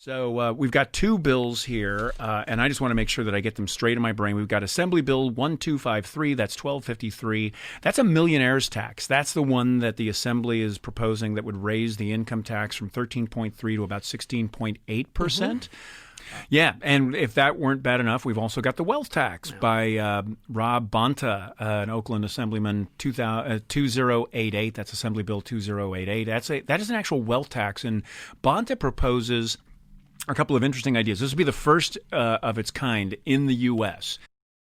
So we've got two bills here, and I just want to make sure that I get them straight in my brain. We've got Assembly Bill 1253, that's 1253. That's a millionaire's tax. That's the one that the Assembly is proposing that would raise the income tax from 13.3 to about 16.8%. Yeah, and if that weren't bad enough, we've also got the wealth tax by Rob Bonta, an Oakland Assemblyman, 2088. That's Assembly Bill 2088. That is an actual wealth tax, and Bonta proposes a couple of interesting ideas. This would be the first of its kind in the U.S.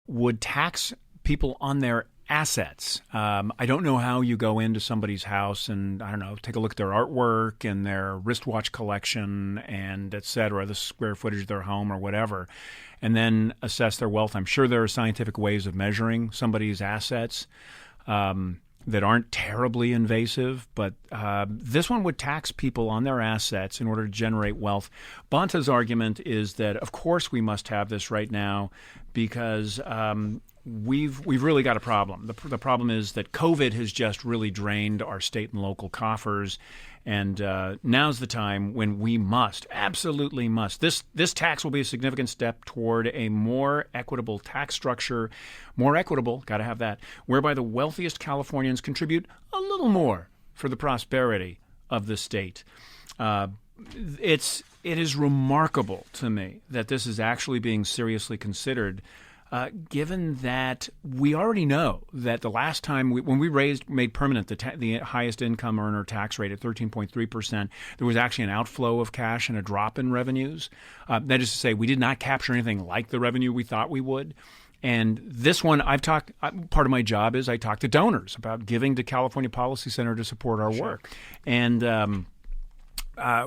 Would tax people on their assets. I don't know how you go into somebody's house and, I don't know, take a look at their artwork and their wristwatch collection and et cetera, the square footage of their home or whatever, and then assess their wealth. I'm sure there are scientific ways of measuring somebody's assets that aren't terribly invasive, but this one would tax people on their assets in order to generate wealth. Bonta's argument is that, of course, we must have this right now because we've really got a problem. The problem is that COVID has just really drained our state and local coffers, and now's the time when we must, absolutely must. This tax will be a significant step toward a more equitable tax structure, more equitable, got to have that, whereby the wealthiest Californians contribute a little more for the prosperity of the state. It is remarkable to me that this is actually being seriously considered. Given that we already know that the last time when we made permanent the highest income earner tax rate at 13.3%, there was actually an outflow of cash and a drop in revenues. That is to say, we did not capture anything like the revenue we thought we would. And this one, part of my job is I talk to donors about giving to California Policy Center to support our work. And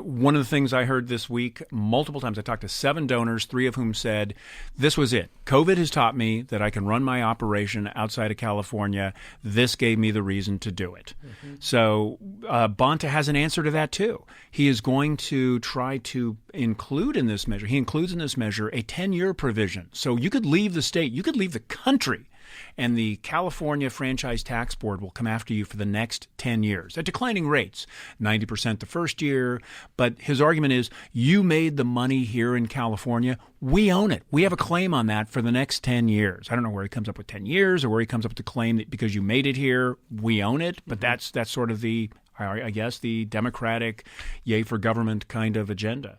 one of the things I heard this week multiple times, I talked to 7 donors, 3 of whom said, this was it. COVID has taught me that I can run my operation outside of California. This gave me the reason to do it. So Bonta has an answer to that too. He is going to try to include in this measure, he includes in this measure a 10-year provision. So you could leave the state, you could leave the country, and the California Franchise Tax Board will come after you for the next 10 years at declining rates, 90% the first year. But his argument is, you made the money here in California. We own it. We have a claim on that for the next 10 years. I don't know where he comes up with 10 years or where he comes up with the claim that because you made it here, we own it. But that's sort of I guess, the Democratic yay for government kind of agenda.